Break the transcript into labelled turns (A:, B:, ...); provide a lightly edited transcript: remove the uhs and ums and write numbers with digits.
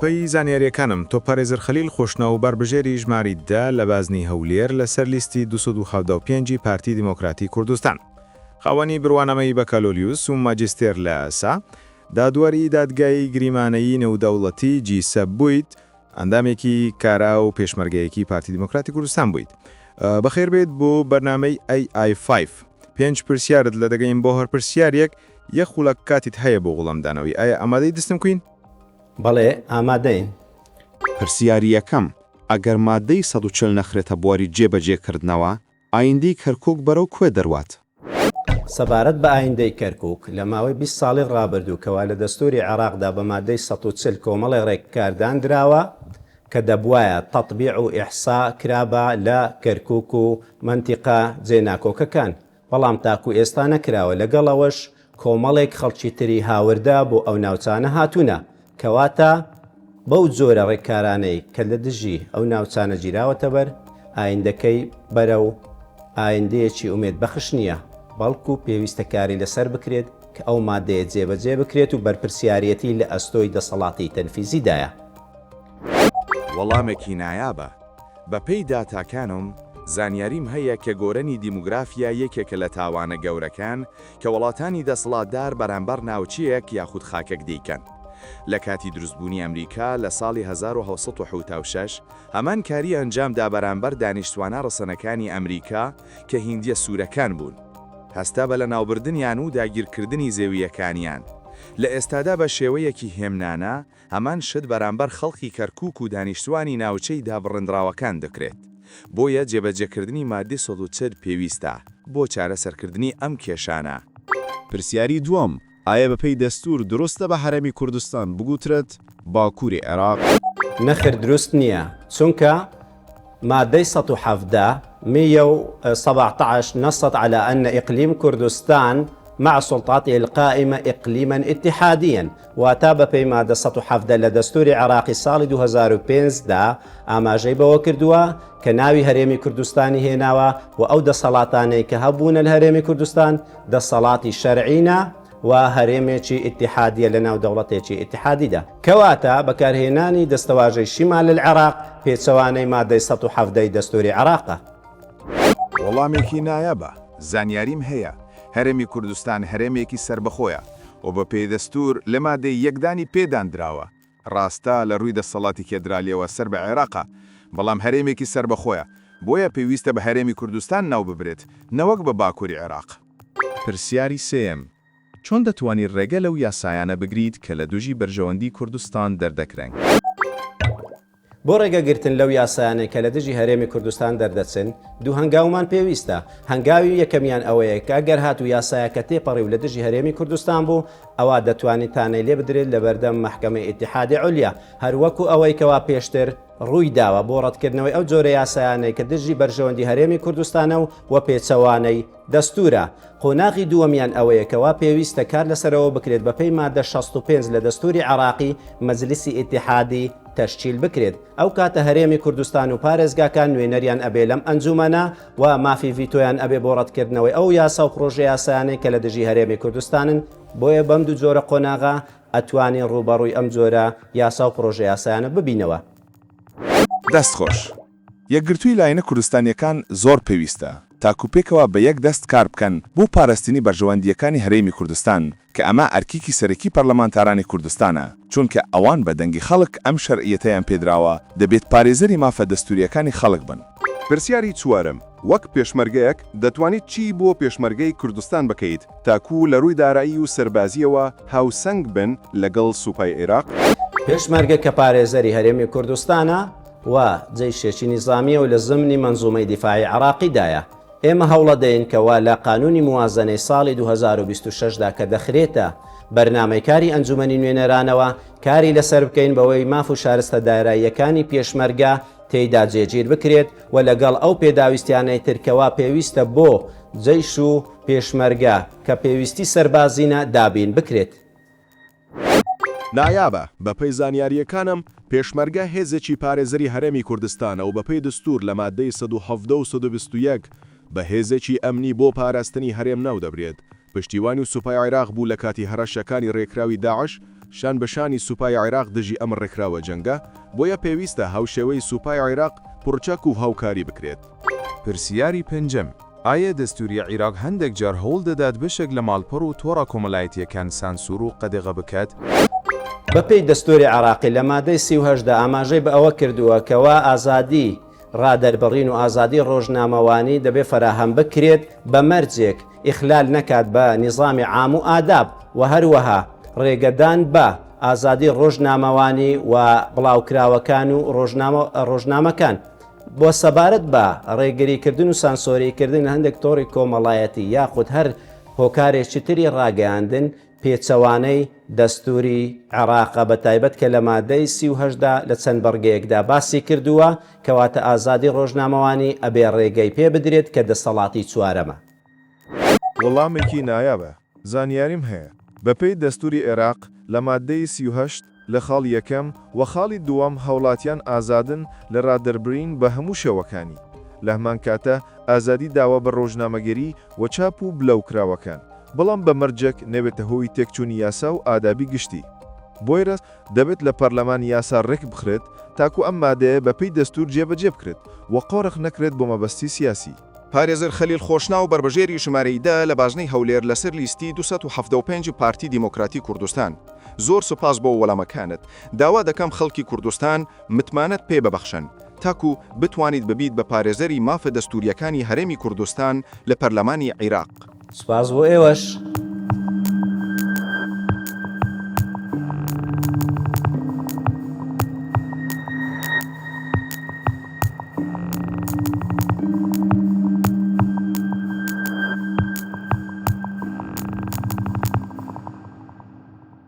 A: بەپەی زانیاریەکانم تۆ پارێزەر خەلیل خۆشنەوە بربژێری ژماری 10 لە بازنی هەولێر لەسەر لیستی 275 پارتی دیموکراتی کوردستان. خاوەنی بڕوانەمەی بەکالۆلیوس و ماجستێر لە ئاسا، دادوەری دادگای گریمانەیی نێودەوڵەتی G7 بوویت، ئەندامێکی کارا و پێشمەرگەیەکی پارتی دیموکراتی کوردستان بوویت. بەخێر بێت بۆ بەرنامەی AI5. 5 پرسیارت لە دەگەین بۆ هەر پرسیارێک یەک خولەک کاتیت هەیە بۆ وەڵامدانەوەی. ئایا ئامادەی دەستم کوین؟
B: بەڵێ ئامادەین.
C: پرسیاری یەکەم، ئەگەر مادەی 140 نەخرێتە بواری جێبەجێکردنەوە، ئایندەی کەرکووک بەرەو کوێ دەڕوات؟
B: سەبارەت بە ئایندەی کەرکووک لە ماوەی 20 ساڵی ڕابردووکەوە لە دەستوری عێراقدا بە مادەی 140 کۆمەڵی ڕێککاردان درراوە کە دەبوایە تەطبیع و ئیحسا کرابە لە کەرکووک و مەنتیقە جێناکۆکەکان، بەڵام تاکو ئێستا نەکراوە. لەگەڵەوەش کۆمەڵێک خەڵکی تری هاوردا بۆ ئەو ناوچانە هاتوونە، کەواتە بەو جۆرە ڕێککارانەی کە لە دژی ئەو ناوچانە گیراوەتە بەر، ئایندەکەی بەرەو ئایندەیەکی ئومێد بەخش نییە، بەڵکو پێویستە کاری لەسەر بکرێت کە ئەو مادەیە جێبەجێ بکرێت و بەرپرسیارەتی لە ئەستۆی دەسەڵاتی تەنفیزیدایە.
D: وەڵامێکی نایابە. بەپەی داتاکانم زانیاریم هەیە کە گۆرەنی دیموگرافیا یەکێکە لە تاوانە گەورەکان کە وڵاتانی دەسەڵاتدار بەرامبەر ناوچەیەک یاخود خاکێک دیکەن. لە کاتی دروستبوونی ئەمریکا لە ساڵی 1976 هەمان کاری ئەنجامدا بەرامبەر دانیشتوانە ڕەسەنەکانی ئەمریکا کە هیندیە سوورەکان بوون، هەستا بە لە ناوبردنیان و داگیرکردنی زێویەکانیان. لە ئێستادا بە شێوەیەکی هێمنانە هەمان شت بەرامبەر خەڵکی کەرکووک و دانیشتوانی ناوچەی دابڕندراوەکان دەکرێت. بۆیە جێبەجێکردنی مادەی 140 پێویستە بۆ چارەسەرکردنی ئەم کێشانە.
E: پرسیاری دووەم، ئایا بەپەی دەستور دروستە بە هەرێمی کوردستان بگوترێت باکووری عێراق؟
B: نەخر دروست نییە، چونکە مادەی 117 117 نصت على أن إقليم كردستان مع سلطاته القائمة إقليما اتحاديا، واتاب في مادة 117 لدستور عراقي سال 2005 دا ئاماژەی بەوە کردووە کە ناوی هەرێمی کوردستانی هێناوە و ئەو دەسەڵاتانەی کە هەبوونە لە هەرێمی کوردستان دەسەڵاتی شەرعینە و هەرێمێکی ئیتیحادیە لە ناو دەوڵەتێکی ئیتیحادیدا، کەواتە بەکارهێنانی دەستەواژەی شیمال العێراق پێچەوانەی مادەی 117 دەستوری عێراقە.
D: وەڵامێکی نایابە. زانیاریم هەیە هەرێمی کوردستان هەرێمێکی سربەخۆیە و بە پێی دەستور لە مادەی یەکدانی پێدان دراوە. ڕاستە لە ڕووی دەسەڵاتی کێدرالیەوە سەر بە عێراقە، بەڵام هەرێمێکی سربەخۆیە، بۆیە پێویستە بە هەرێمی کوردستان ناو ببرێت نەوەک بە باکووری عێراق.
E: پرسیاری سێم، چۆن دەتوانیت ڕێگە لەو یاسایانە بگریت کە لە دوژی بەرژەوەندی کوردستان دەردەکرێن؟
B: بۆ ڕێگەگرتن لەو یاسایانەی کە لە دژی هەرێمی کوردستان دەردەچن، دوو هەنگاومان پێویستە. هەنگاوی یەکەمیان ئەوەیە کە ئەگەر هاتوو یاسایەکە تێپەڕی و لە دژی هەرێمی کوردستان بوو، ئەوە دەتوانێت تانەی لێ بدرێت لە بەردەم مەحکەمەی ئیتیحادی عولیا، هەروەکو ئەوەی کەوا پێشتر ڕووی داوە بۆ ڕەتکردنەوەی ئەو جۆرە یاسایانەی کە دژی بەرژەوەندی هەرێمی کوردستانە و پێچەوانەی دەستورە. قۆناغی دووەمیان ئەوەیە کەوا پێویستە کار لەسەرەوە بکرێت بەپەی مادە 65 لە دەستوری عێراقی مەجلیسی ئیتیحادی تەشکیل بکرێت. ئەو کاتە هەرێمی کوردستان و پارێزگاکان نوێنەریان ئەبێ لەم ئەنجومەنە و مافی ڤیتۆیان ئەبێ بۆ ڕەتکردنەوەی ئەو یاسا و پرۆژە یاسایانەی کە لە دژی هەرێمی کوردستانن. بۆیە بەم دوو جۆرە قۆناغا ئەتوانین ڕوبەڕووی ئەم جۆرە یاسا و پرۆژە یاسایانە ببینەوە.
D: دەستخۆش. یەکگرتووی لایەنە کوردستانیەکان زۆر پێویستە تاکوپێکەوە بە یەک دەست کار بکەن بۆ پاراستنی بەرژەوەندیەکانی هەرێمی کوردستان کە ئەمە ئەرکێکی سەرەکی پەرلەمانتارانی کوردستانە، چونکە ئەوان بە دەنگی خەڵک ئەم شەرعیەتەیان پێدراوە دەبێت پارێزەری مافە دەستوریەکانی خەڵک بن.
F: پرسیاری چوارم، وەک پێشمەرگەیەک دەتوانیت چی بۆ پێشمەرگەی کوردستان بکەیت تاکو لە ڕووی دارایی و سەربازیەوە هاوسەنگ بن لەگەڵ سوپای عێراق؟
B: پێشمەرگە کە پارێزەری هەرێمی کوردستانە و جێیشێکی نیزامیە و لە زمنی مەنزومەی دیفاعی عێراقیدایە. ئێمە هەوڵە دەین کەوا لە قانونی موازنەی ساڵی 2026دا کە دەخرێتە بەرنامەی کاری ئەنجومەنی نوێنەرانەوە کاری لەسەر بکەین بەوەی ماف و شارستە داراییەکانی پێشمەرگە تێیدا جێگیر بکرێت و لەگەڵ ئەو پێداویستیانەی ترکەوە پێویستە بۆ جەیش و پێشمەرگە کە پێویستی سەربازینە دابین بکرێت.
E: نایابە. بەپەی زانیاریەکانم پێشمەرگە هێزێکی پارێزەری هەرێمی کوردستانە و بەپەی دستور لە مادەی 117 و 121 بە هێزێکی ئەمنی بۆ پاراستنی هەرێم ناو دەبرێت. پشتیوانی و سوپای عێراق بوو لە کاتی هەڕەشەکانی ڕێکراوی داعش شان بەشانی سوپای عێراق دژی ئەم ڕێکراوە جەنگە بۆیە پێویستە هاوشێوەی سوپای عێراق پڕچەک و هاوکاری بکرێت.
G: پرسیاری پێنجەم ئایا دەستوری عێراق هەندێک جار هەوڵ دەدات بشێک لە ماڵپەڕ و تۆڕە کۆمەڵایەتیەکان سانسور و قەدەغە بکات؟
B: بەپێی دەستوری عێراقی لە مادەی 38دا ئاماژەی بە ئەوە کردووە کەوا ئازادی ڕادەربڕین و ئازادی ڕۆژنامەوانی دەبێ فراهەم بکرێت بە مەرجێک ئیخلال نەکات بە نیظامی عام و ئاداب و هەروەها ڕێگەدان بە ئازادی ڕۆژنامەوانی و بڵاوکراوەکان و ڕۆژنامەکان بۆ سەبارەت بە ڕێگریکردن و سانسۆریکردن لە هەندێک تۆڕی کۆمەڵایەتی یاخود هەر هۆکارێکی تری ڕاگەاندن پێچەوانەی دەستوری عێراق بە تایبەت کە لە مادەی 38دا لە چەند بەڕگەیەکدا باسی کردووە کەواتە ئازادی ڕۆژنامەوانی ئەبێ ڕێگەی پێ بدرێت کە دەسەڵاتی چوارەمە.
H: وەڵامێکی نایابە زانیاریم هەیە بەپێی دەستوری عێراق لە مادەی 38 لە خاڵ یەکەم و خاڵی دووەم هەوڵاتیان ئازادن لە ڕادەربرین بە هەموو شێوەکانی لە هەمان کاتە ئازادی داوا بە ڕۆژنامەگەری و چاپ و بلەوکراوەکان بەڵام بە مەرجێک نەبێتە هۆی تێکچوونی یاسا و ئادابی گشتی بۆی ڕست دەبێت لە پەرلەمان یاسا ڕێک بخرێت تاکو ئەم مادەیە بەپێی دەستور جێبەجێ بکرێت و قۆرەخ نەکرێت بۆ مەبەستی سیاسی.
F: پارێزەر خەلیل خۆشنا و بربەژێری ژمارەیدا لە بازنەی هەولێر لەسەر لیستی 275 پارتی دیموکراتی کوردستان. زۆر سوپاس بۆ وەڵامەکانت. داوا دەکەم خەڵکی کوردستان متمانەت پێ ببەخشن تاکو بتوانیت ببیت بە پارێزەری مافە دەستوریەکانی هەرێمی کوردستان لە پەرلەمانی عێراق.
B: سوپاس بۆ ئێوەش.